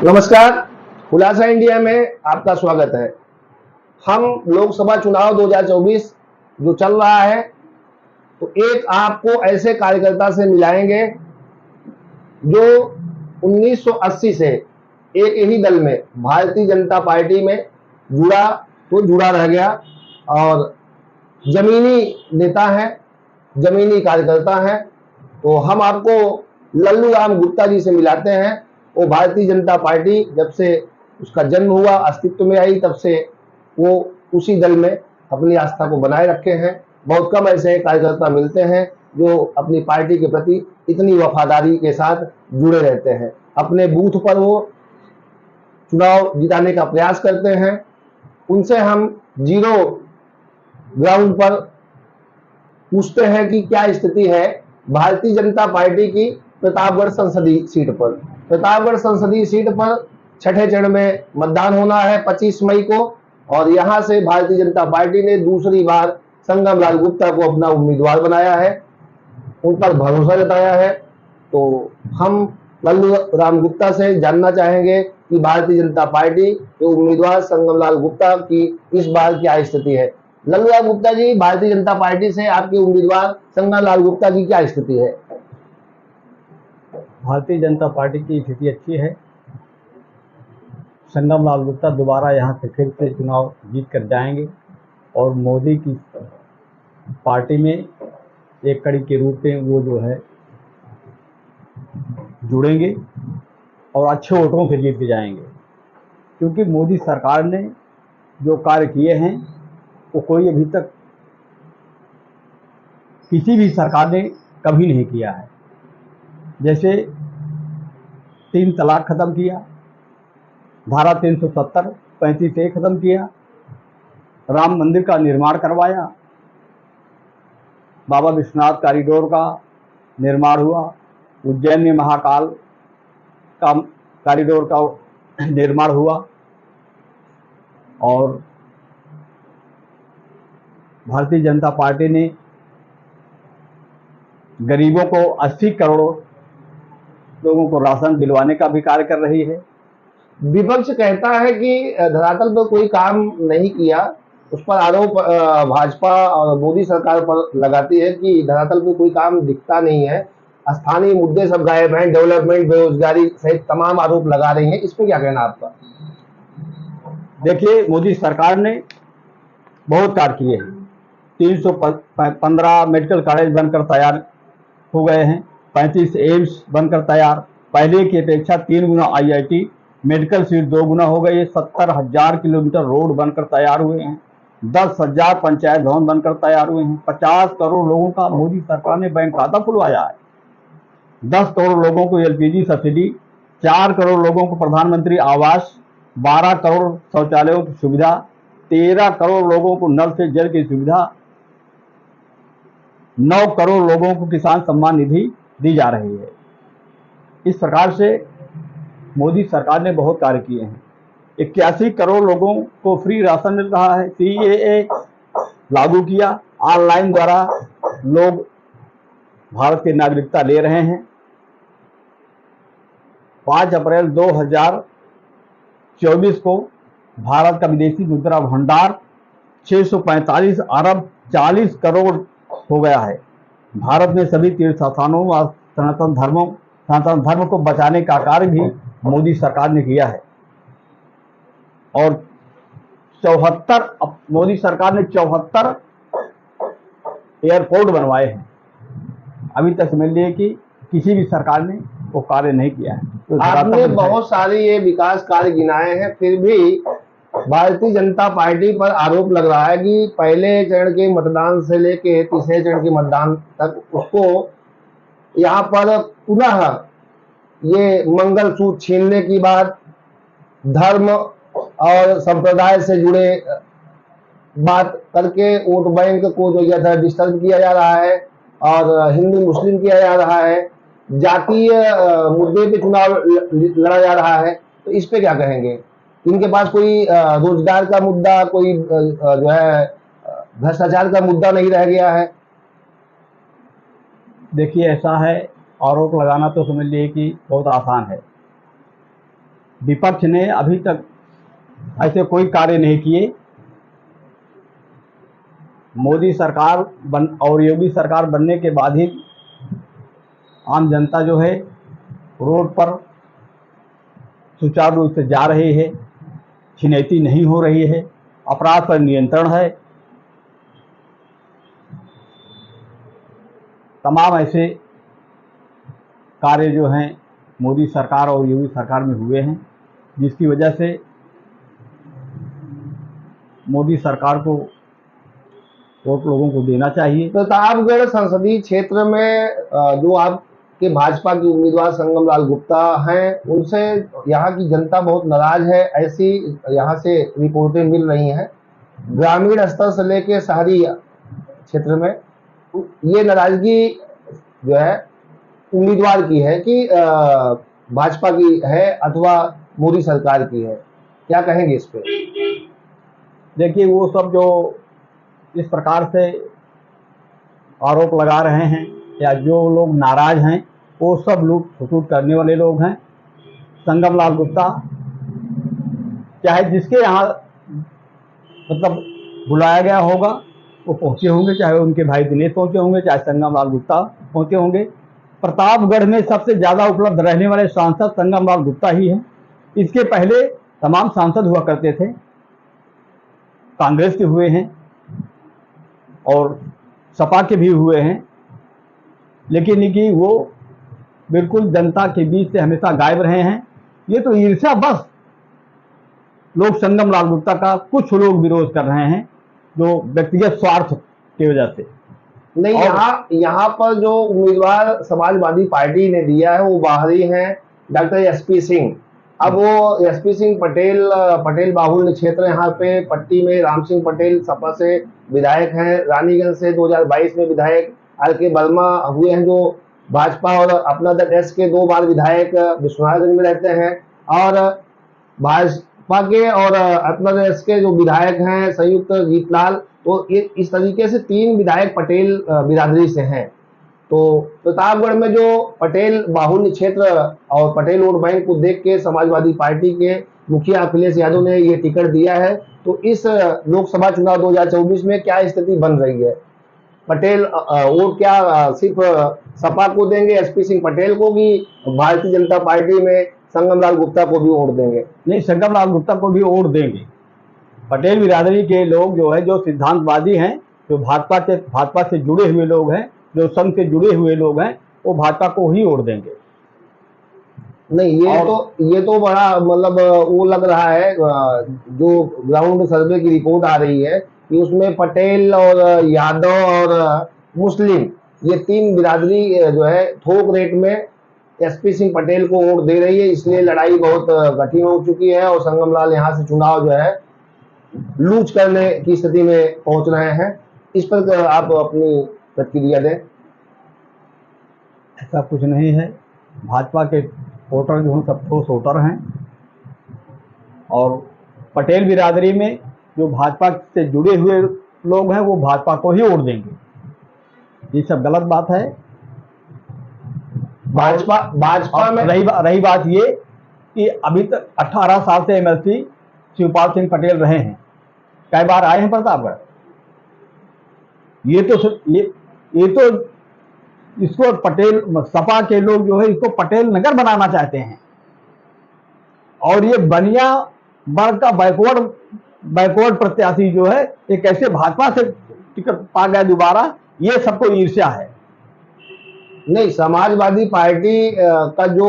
नमस्कार, खुलासा इंडिया में आपका स्वागत है। हम लोकसभा चुनाव 2024 जो चल रहा है, तो एक आपको ऐसे कार्यकर्ता से मिलाएंगे जो 1980 से एक ही दल में भारतीय जनता पार्टी में जुड़ा रह गया और जमीनी नेता है, जमीनी कार्यकर्ता है। तो हम आपको लल्लू राम गुप्ता जी से मिलाते हैं। वो भारतीय जनता पार्टी जब से उसका जन्म हुआ, अस्तित्व में आई, तब से वो उसी दल में अपनी आस्था को बनाए रखे हैं। बहुत कम ऐसे कार्यकर्ता मिलते हैं जो अपनी पार्टी के प्रति इतनी वफादारी के साथ जुड़े रहते हैं। अपने बूथ पर वो चुनाव जिताने का प्रयास करते हैं। उनसे हम जीरो ग्राउंड पर पूछते हैं कि क्या स्थिति है भारतीय जनता पार्टी की प्रतापगढ़ संसदीय सीट पर। प्रतापगढ़ संसदीय सीट पर छठे चरण में मतदान होना है 25 मई को, और यहां से भारतीय जनता पार्टी ने दूसरी बार संगम लाल गुप्ता को अपना उम्मीदवार बनाया है, उन पर भरोसा जताया है। तो हम लल्लू राम गुप्ता से जानना चाहेंगे कि भारतीय जनता पार्टी के उम्मीदवार संगम लाल गुप्ता की इस बार क्या स्थिति है। लल्लू राम गुप्ता जी, भारतीय जनता पार्टी से आपके उम्मीदवार संगम लाल गुप्ता की क्या स्थिति है? भारतीय जनता पार्टी की स्थिति अच्छी है। संगम लाल गुप्ता दोबारा यहाँ से फिर से चुनाव जीत कर जाएंगे और मोदी की पार्टी में एक कड़ी के रूप में वो जो है जुड़ेंगे और अच्छे वोटों से जीत के जाएंगे, क्योंकि मोदी सरकार ने जो कार्य किए हैं वो कोई अभी तक किसी भी सरकार ने कभी नहीं किया है। जैसे 3 तलाक खत्म किया, धारा 370 35A खत्म किया, राम मंदिर का निर्माण करवाया, बाबा विश्वनाथ कॉरिडोर का निर्माण हुआ, उज्जैन में महाकाल का कॉरिडोर का निर्माण हुआ, और भारतीय जनता पार्टी ने गरीबों को 80 करोड़ लोगों को राशन दिलवाने का भी कार्य कर रही है। विपक्ष कहता है कि धरातल पर कोई काम नहीं किया, उस पर आरोप भाजपा और मोदी सरकार पर लगाती है कि धरातल पर कोई काम दिखता नहीं है, स्थानीय मुद्दे सब गायब हैं, डेवलपमेंट, बेरोजगारी सहित तमाम आरोप लगा रही हैं। इस पर क्या कहना आपका? देखिए, मोदी सरकार ने बहुत कार्य किए हैं। 315 मेडिकल कॉलेज बनकर तैयार हो गए हैं, 35 एम्स बनकर तैयार, पहले की अपेक्षा 3 गुना IIT मेडिकल सीट 2 गुना हो गई है, 70,000 किलोमीटर रोड बनकर तैयार हुए हैं, 10,000 पंचायत भवन बनकर तैयार हुए हैं, 50 करोड़ लोगों का मोदी सरकार ने बैंक खाता खुलवाया है, 10 करोड़ लोगों को LPG सब्सिडी, 4 करोड़ लोगों को प्रधानमंत्री आवास, 12 करोड़ शौचालयों की सुविधा, 13 करोड़ लोगों को नल से जल की सुविधा, 9 करोड़ लोगों को किसान सम्मान निधि दी जा रही है। इस प्रकार से मोदी सरकार ने बहुत कार्य किए हैं। 81 करोड़ लोगों को फ्री राशन मिल रहा है, CAA लागू किया, ऑनलाइन द्वारा लोग भारत की नागरिकता ले रहे हैं। 5 अप्रैल 2024 को भारत का विदेशी मुद्रा भंडार 645 अरब 40 करोड़ हो गया है। भारत में सभी तीर्थ स्थानों और सनातन धर्म को बचाने का कार्य भी मोदी सरकार ने किया है, और 74 मोदी सरकार ने 74 एयरपोर्ट बनवाए हैं। अभी तक समझ लिए कि किसी भी सरकार ने वो कार्य नहीं किया है। तो आपने बहुत सारे ये विकास कार्य गिनाए हैं, फिर भी भारतीय जनता पार्टी पर आरोप लग रहा है कि पहले चरण के मतदान से लेके तीसरे चरण के मतदान तक उसको यहाँ पर पुनः ये मंगलसूत्र छीनने की बात, धर्म और संप्रदाय से जुड़े बात करके वोट बैंक को जो डिस्टर्ब किया जा रहा है और हिंदू मुस्लिम किया जा रहा है, जातीय मुद्दे पे चुनाव लड़ा जा रहा है। तो इस पे क्या कहेंगे? इनके पास कोई रोजगार का मुद्दा, कोई जो है भ्रष्टाचार का मुद्दा नहीं रह गया है? देखिए, ऐसा है, आरोप लगाना तो समझ लिए कि बहुत आसान है। विपक्ष ने अभी तक ऐसे कोई कार्य नहीं किए। मोदी सरकार और योगी सरकार बनने के बाद ही आम जनता जो है रोड पर सुचारू रूप से जा रही है, छिनैती नहीं हो रही है, अपराध पर नियंत्रण है। तमाम ऐसे कार्य जो हैं मोदी सरकार और योगी सरकार में हुए हैं, जिसकी वजह से मोदी सरकार को वोट लोगों को देना चाहिए। प्रतापगढ़ संसदीय क्षेत्र में जो आपके भाजपा की उम्मीदवार संगम लाल गुप्ता हैं, उनसे यहाँ की जनता बहुत नाराज है, ऐसी यहाँ से रिपोर्टें मिल रही हैं। ग्रामीण स्तर से लेकर शहरी क्षेत्र में ये नाराजगी जो है उम्मीदवार की है कि भाजपा की है अथवा मोदी सरकार की है, क्या कहेंगे इस पे? देखिए, वो सब जो इस प्रकार से आरोप लगा रहे हैं या जो लोग नाराज हैं, वो सब लूट खसूट करने वाले लोग हैं। संगम लाल गुप्ता चाहे जिसके यहाँ मतलब बुलाया गया होगा वो पहुंचे होंगे, चाहे उनके भाई दिनेश पहुंचे होंगे, चाहे संगम लाल गुप्ता पहुंचे होंगे। प्रतापगढ़ में सबसे ज्यादा उपलब्ध रहने वाले सांसद संगम लाल गुप्ता ही हैं। इसके पहले तमाम सांसद हुआ करते थे, कांग्रेस के हुए हैं और सपा के भी हुए हैं, लेकिन कि वो बिल्कुल जनता के बीच से हमेशा गायब रहे हैं। ये तो ईर्ष्या बस लोग संगम लाल गुप्ता का कुछ लोग विरोध कर रहे हैं, जो व्यक्तिगत स्वार्थ की वजह से। नहीं, यहाँ पर जो उम्मीदवार समाजवादी पार्टी ने दिया है वो बाहरी हैं, डॉक्टर एसपी सिंह। अब वो एसपी सिंह पटेल बाहुल्य क्षेत्र यहाँ पे पट्टी में राम सिंह पटेल सपा से विधायक हैं, रानीगंज से 2022 में विधायक आर.के. वर्मा हुए हैं जो भाजपा और अपना दल एस के 2 बार विधायक विश्वनाथगंज में रहते हैं, और भाजपा के और अपना दल एस के जो विधायक हैं संयुक्त जीतलाल, तो ये इस तरीके से 3 विधायक पटेल बिरादरी से हैं। तो प्रतापगढ़ में जो पटेल बाहुल्य क्षेत्र और पटेल वोट बैंक को देख के समाजवादी पार्टी के मुखिया अखिलेश यादव ने ये टिकट दिया है। तो इस लोकसभा चुनाव 2024 में क्या स्थिति बन रही है? पटेल वोट क्या सिर्फ सपा को देंगे, एसपी सिंह पटेल को, कि भारतीय जनता पार्टी में संगम लाल गुप्ता को भी वोट देंगे? नहीं, संगम लाल गुप्ता को भी वोट देंगे। पटेल बिरादरी के लोग जो है, जो सिद्धांतवादी हैं, जो भाजपा से जुड़े हुए लोग हैं, जो संघ से जुड़े हुए लोग हैं, वो भाजपा को ही वोट देंगे। नहीं, ये तो बड़ा मतलब वो लग रहा है, जो ग्राउंड सर्वे की रिपोर्ट आ रही है कि उसमें पटेल और यादव और मुस्लिम ये 3 बिरादरी जो है थोक रेट में एसपी सिंह पटेल को वोट दे रही है, इसलिए लड़ाई बहुत कठिन हो चुकी है और संगम लाल यहाँ से चुनाव जो है लूज करने की स्थिति में पहुंच रहे हैं। इस पर आप अपनी प्रतिक्रिया दें। ऐसा कुछ नहीं है। भाजपा के वोटर जो हैं सब ठोस वोटर हैं, और पटेल बिरादरी में जो भाजपा से जुड़े हुए लोग हैं वो भाजपा को ही वोट देंगे। ये सब गलत बात है। भाजपा में रही बात ये कि अभी तक 18 साल से एमएलसी शिवपाल सिंह पटेल रहे हैं, कई बार आए हैं प्रतापगढ़। ये तो इसको पटेल सपा के लोग जो है इसको पटेल नगर बनाना चाहते हैं, और ये बनिया वर्ग का बैकवर्ड प्रत्याशी जो है ये कैसे भाजपा से टिकट पा गया दोबारा, ये सबको ईर्ष्या है। नहीं, समाजवादी पार्टी का जो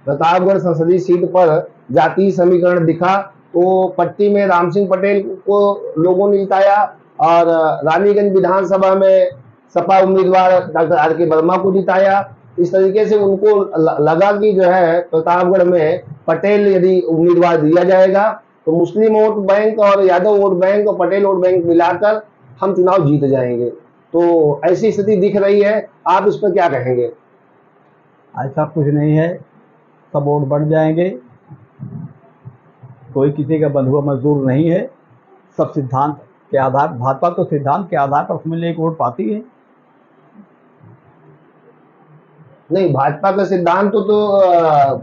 प्रतापगढ़ संसदीय सीट पर जातीय समीकरण दिखा, तो पट्टी में राम सिंह पटेल को लोगों ने जिताया और रानीगंज विधानसभा में सपा उम्मीदवार डॉक्टर आर.के. वर्मा को जिताया। इस तरीके से उनको लगा कि जो है प्रतापगढ़ में पटेल यदि उम्मीदवार दिया जाएगा तो मुस्लिम वोट बैंक और यादव वोट बैंक और पटेल वोट बैंक मिलाकर हम चुनाव जीत जाएंगे। तो ऐसी स्थिति दिख रही है, आप इस पर क्या कहेंगे? ऐसा कुछ नहीं है, सब वोट बढ़ जाएंगे। कोई किसी का बंधुआ मजदूर नहीं है। सब सिद्धांत के आधार, भाजपा तो सिद्धांत के आधार पर उसमें एक वोट पाती है। नहीं, भाजपा का सिद्धांत तो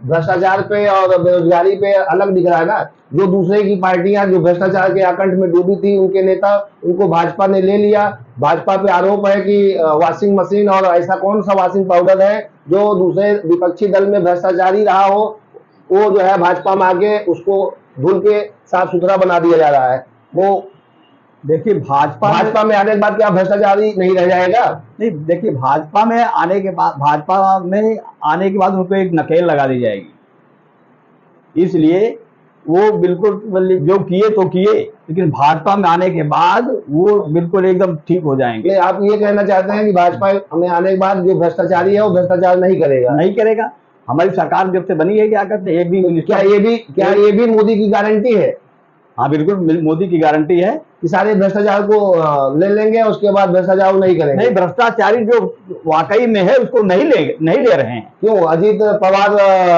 भ्रष्टाचार पे और बेरोजगारी पे अलग दिख रहा है ना। जो दूसरे की पार्टियां जो भ्रष्टाचार के आकंठ में डूबी थी, उनके नेता, उनको भाजपा ने ले लिया। भाजपा पे आरोप है कि वॉशिंग मशीन, और ऐसा कौन सा वॉशिंग पाउडर है जो दूसरे विपक्षी दल में भ्रष्टाचारी रहा हो, वो जो है भाजपा में आके उसको धुल के साफ सुथरा बना दिया जा रहा है। वो देखिए भाजपा में आने के बाद क्या भ्रष्टाचारी नहीं रह जाएगा? नहीं, देखिए भाजपा में आने के बाद उनको एक नकेल लगा दी जाएगी। इसलिए वो बिल्कुल मतलब जो किए तो किए, लेकिन भाजपा में आने के बाद वो बिल्कुल एकदम ठीक हो जाएंगे। नहीं, आप ये कहना चाहते हैं कि भाजपा में आने के बाद जो भ्रष्टाचारी है वो भ्रष्टाचार नहीं करेगा? नहीं करेगा। हमारी सरकार जब से बनी है, क्या करते हैं, एक भी क्या ये भी मोदी की गारंटी है? हाँ बिल्कुल, मोदी की गारंटी है कि सारे भ्रष्टाचार को ले लेंगे, उसके बाद भ्रष्टाचार नहीं करेंगे? नहीं, भ्रष्टाचारी जो वाकई में है उसको नहीं ले रहे हैं। क्यों? अजीत पवार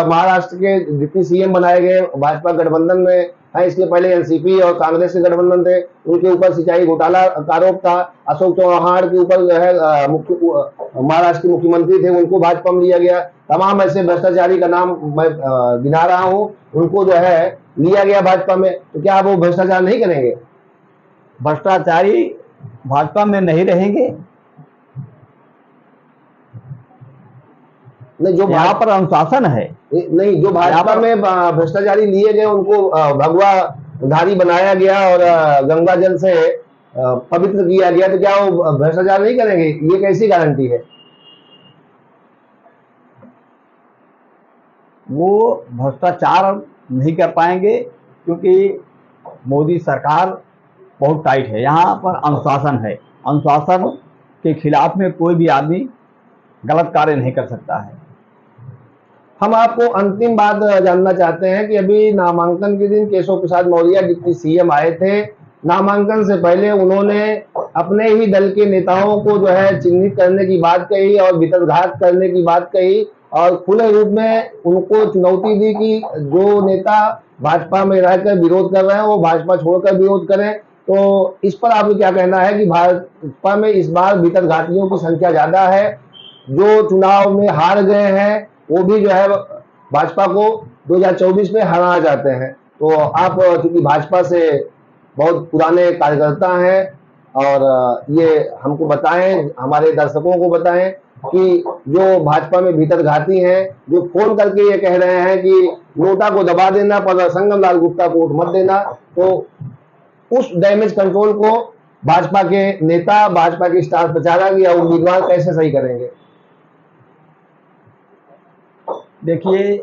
महाराष्ट्र के डिप्टी सीएम बनाए गए, भाजपा गठबंधन में है। इसके पहले एनसीपी और कांग्रेस के गठबंधन थे, उनके ऊपर सिंचाई घोटाला का आरोप था। अशोक चौहान के ऊपर जो है महाराष्ट्र के मुख्यमंत्री थे, उनको भाजपा में लिया गया। तमाम ऐसे भ्रष्टाचारी का नाम मैं गिना रहा हूँ, उनको जो है लिया गया भाजपा में। तो क्या वो भ्रष्टाचार नहीं करेंगे? भ्रष्टाचारी भाजपा में नहीं रहेंगे। नहीं, जो यहाँ पर अनुशासन है। नहीं, जो भाजपा में भ्रष्टाचारी लिए गए उनको भगवा धारी बनाया गया और गंगा जल से पवित्र किया गया, तो क्या वो भ्रष्टाचार नहीं करेंगे? ये कैसी गारंटी है? वो भ्रष्टाचार नहीं कर पाएंगे, क्योंकि मोदी सरकार बहुत टाइट है। यहाँ पर अनुशासन है। अनुशासन के खिलाफ में कोई भी आदमी गलत कार्य नहीं कर सकता है। हम आपको अंतिम बात जानना चाहते हैं कि अभी नामांकन के दिन केशव प्रसाद मौर्य डिप्टी सीएम आए थे। नामांकन से पहले उन्होंने अपने ही दल के नेताओं को जो है चिन्हित करने की बात कही और वितरघात करने की बात कही, और खुले रूप में उनको चुनौती दी कि जो नेता भाजपा में रहकर विरोध कर रहे हैं वो भाजपा छोड़कर विरोध करें। तो इस पर आपको क्या कहना है कि भाजपा में इस बार वितरघातियों की संख्या ज्यादा है? जो चुनाव में हार गए हैं वो भी जो है भाजपा को 2024 में हराना चाहते हैं। तो आप चूंकि भाजपा से बहुत पुराने कार्यकर्ता हैं, और ये हमको बताएं, हमारे दर्शकों को बताएं कि जो भाजपा में भीतरघाती हैं, जो फोन करके ये कह रहे हैं कि नोटा को दबा देना पर संगम लाल गुप्ता को वोट मत देना, तो उस डैमेज कंट्रोल को भाजपा के नेता, भाजपा के स्टार प्रचारक या उम्मीदवार कैसे सही करेंगे? देखिए,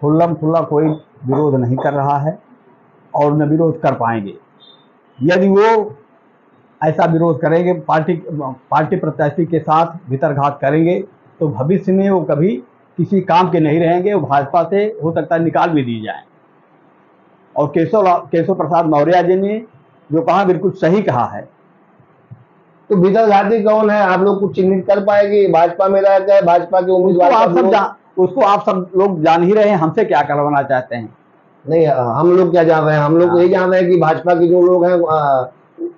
खुल्लम खुल्ला कोई विरोध नहीं कर रहा है और न विरोध कर पाएंगे। यदि वो ऐसा विरोध करेंगे, पार्टी प्रत्याशी के साथ भीतरघात करेंगे, तो भविष्य में वो कभी किसी काम के नहीं रहेंगे। वो भाजपा से हो सकता है निकाल भी दिए जाएं। और केशव प्रसाद मौर्य जी ने जो कहा बिल्कुल सही कहा है। तो भीतरघाती कौन है? आप लोग कुछ चिन्हित कर पाएंगे? भाजपा में रहकर भाजपा के उम्मीदवार उसको आप सब लोग जान ही रहे हैं। हमसे क्या करवाना चाहते हैं? नहीं, हम लोग क्या जान रहे हैं? हम लोग यही जान रहे हैं कि भाजपा के जो लोग हैं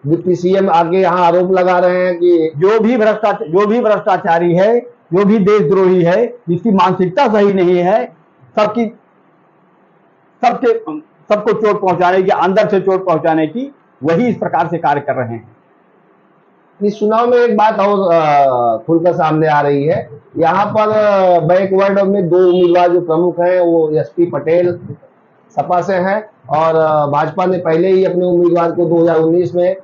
डिप्टी सीएम आके यहाँ आरोप लगा रहे हैं कि जो भी भ्रष्टाचारी है, जो भी देशद्रोही है, जिसकी मानसिकता सही नहीं है, सबको चोट पहुंचाने की, अंदर से चोट पहुंचाने की, वही इस प्रकार से कार्य कर रहे हैं। इस चुनाव में एक बात और खुलकर सामने आ रही है। यहाँ पर बैकवर्ड में दो उम्मीदवार जो प्रमुख हैं वो एसपी पटेल सपा से हैं, और भाजपा ने पहले ही अपने उम्मीदवार को 2019 में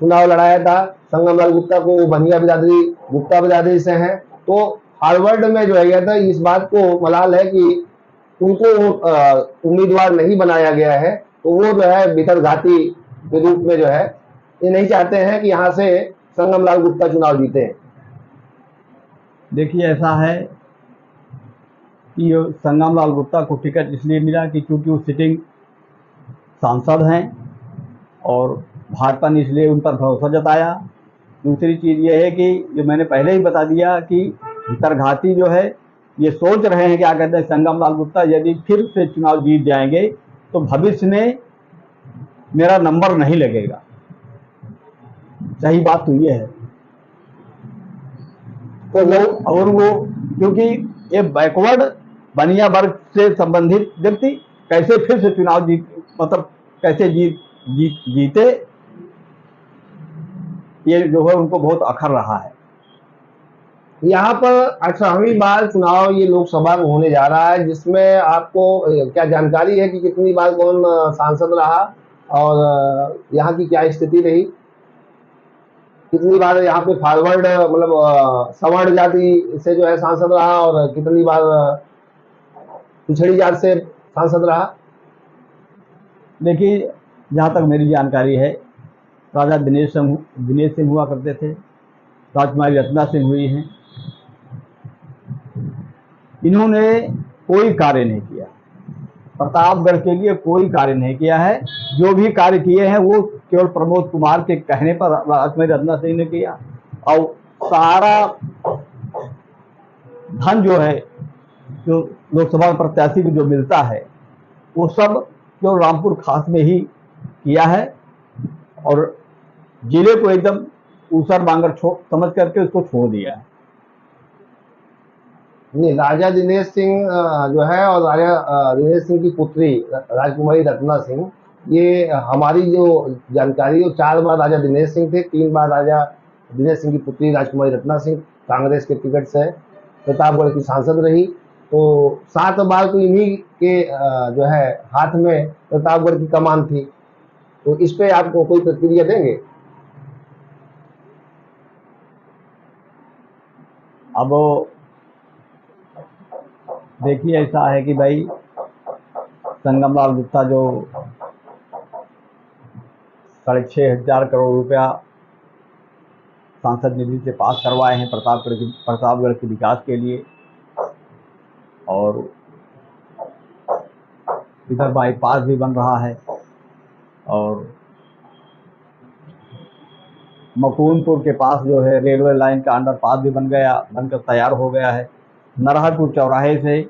चुनाव लड़ाया था। संगम लाल गुप्ता को बनिया बिरादरी, गुप्ता बिरादरी से हैं। तो हार्वर्ड में जो है था, इस बात को मलाल है कि उनको उम्मीदवार नहीं बनाया गया है। तो वो जो है भीतरघाती के रूप में जो है ये नहीं चाहते हैं कि यहाँ से संगम लाल गुप्ता चुनाव जीते। देखिए, ऐसा है कि संगम लाल गुप्ता को टिकट इसलिए मिला कि चूंकि वो सिटिंग सांसद हैं और भाजपा ने इसलिए उन पर भरोसा जताया। दूसरी चीज़ ये है कि जो मैंने पहले ही बता दिया कि भीतरघाती जो है ये सोच रहे हैं, क्या कहते हैं, संगम लाल गुप्ता यदि फिर से चुनाव जीत जाएंगे तो भविष्य में मेरा नंबर नहीं लगेगा। सही बात तो ये है। तो वो क्योंकि ये बैकवर्ड बनिया वर्ग से संबंधित व्यक्ति कैसे फिर से चुनाव मतलब कैसे जीते, ये जो है उनको बहुत अखर रहा है। यहाँ पर 18वीं बार चुनाव ये लोकसभा में होने जा रहा है, जिसमें आपको क्या जानकारी है कि कितनी बार कौन सांसद रहा और यहाँ की क्या स्थिति रही, कितनी बार यहाँ पे फॉरवर्ड मतलब सवर्ण जाति से जो है सांसद रहा और कितनी बार पिछड़ी जात से सांसद रहा? देखिए, जहाँ तक मेरी जानकारी है, राजा दिनेश सिंह हुआ करते थे, राजकुमारी रत्ना सिंह हुई हैं। इन्होंने कोई कार्य नहीं किया, प्रतापगढ़ के लिए कोई कार्य नहीं किया है। जो भी कार्य किए हैं वो केवल प्रमोद कुमार के कहने पर राजकुमारी रत्ना सिंह ने किया, और सारा धन जो है जो लोकसभा प्रत्याशी को जो मिलता है वो सब केवल रामपुर खास में ही किया है, और जिले को एकदम ऊसर बांगर समझ करके उसको छोड़ दिया है। नहीं, राजा दिनेश सिंह जो है और राजा दिनेश सिंह की पुत्री राजकुमारी रत्ना सिंह, ये हमारी जो जानकारी है 4 बार राजा दिनेश सिंह थे, 3 बार राजा दिनेश सिंह की पुत्री राजकुमारी रत्ना सिंह कांग्रेस के टिकट से प्रतापगढ़ की सांसद रही। तो 7 बार तो इन्हीं के जो है हाथ में प्रतापगढ़ की कमान थी। तो इस पे आपको कोई प्रतिक्रिया देंगे? अब देखिए, ऐसा है कि भाई संगमलाल गुप्ता जो 6,500 करोड़ रुपया सांसद निधि से पास करवाए हैं प्रतापगढ़ के विकास के लिए, और इधर बाईपास भी बन रहा है, और मकूनपुर के पास जो है रेलवे लाइन का अंडरपास भी बनकर तैयार हो गया है। नरहरपुर चौराहे से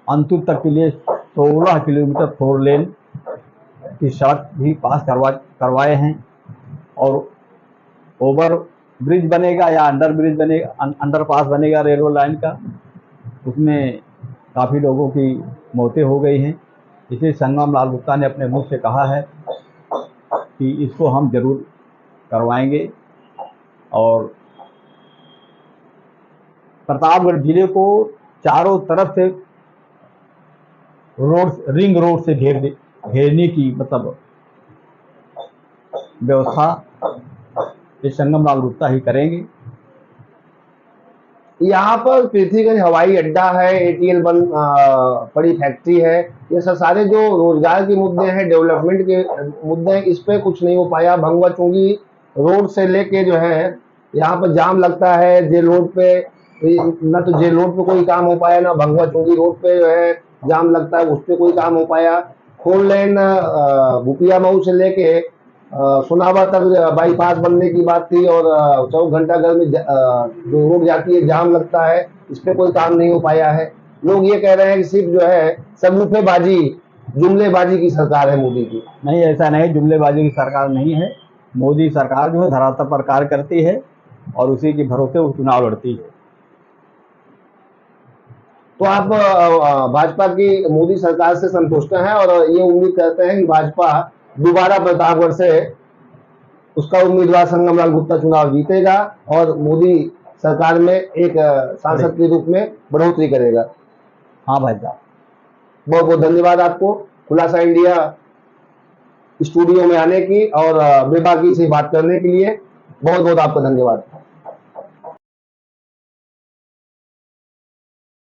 अंतुर तक के लिए 16 किलोमीटर 4 लेन की सड़क भी पास करवाए हैं, और ओवर ब्रिज बनेगा या अंडरपास बनेगा रेलवे लाइन का, उसमें काफ़ी लोगों की मौतें हो गई हैं। इसलिए संगमलाल गुप्ता ने अपने मुंह से कहा है कि इसको हम जरूर करवाएंगे, और प्रतापगढ़ जिले को चारों तरफ से रिंग रोड से घेरने की मतलब व्यवस्था ये संगमलाल गुप्ता ही करेंगे। यहाँ पर पृथ्वीगंज हवाई अड्डा है, ATL बड़ी फैक्ट्री है, ये सब सारे जो रोजगार के मुद्दे हैं, डेवलपमेंट के मुद्दे हैं, इस पे कुछ नहीं हो पाया। भंगवा चुंगी रोड से लेके जो है यहाँ पर जाम लगता है जेल रोड पे, न तो जेल रोड पे कोई काम हो पाया, ना भंगवा चुंगी रोड पे जो है जाम लगता है, उस पर कोई काम हो पाया। 4 लेन भूपिया मऊ से लेके सोनावा तक बाईपास बनने की बात थी, और 24 घंटाघर में जो रोड जाती है जाम लगता है, इस पे कोई काम नहीं हो पाया है। लोग ये कह रहे हैं कि सिर्फ जो है सगुफेबाजी, जुमलेबाजी की सरकार है मोदी की। नहीं, ऐसा नहीं, जुमलेबाजी की सरकार नहीं है। मोदी सरकार जो है धरातल पर कार्य करती है और उसी के भरोसे वो चुनाव लड़ती है। तो आप भाजपा की मोदी सरकार से संतुष्ट हैं और ये उम्मीद करते हैं कि भाजपा दोबारा प्रतापगढ़ से उसका उम्मीदवार संगमलाल गुप्ता चुनाव जीतेगा और मोदी सरकार में एक सांसद के रूप में बढ़ोतरी करेगा? हाँ भाई साहब, बहुत बहुत धन्यवाद आपको खुलासा इंडिया स्टूडियो में आने की और बेबाकी से बात करने के लिए। बहुत बहुत आपका धन्यवाद।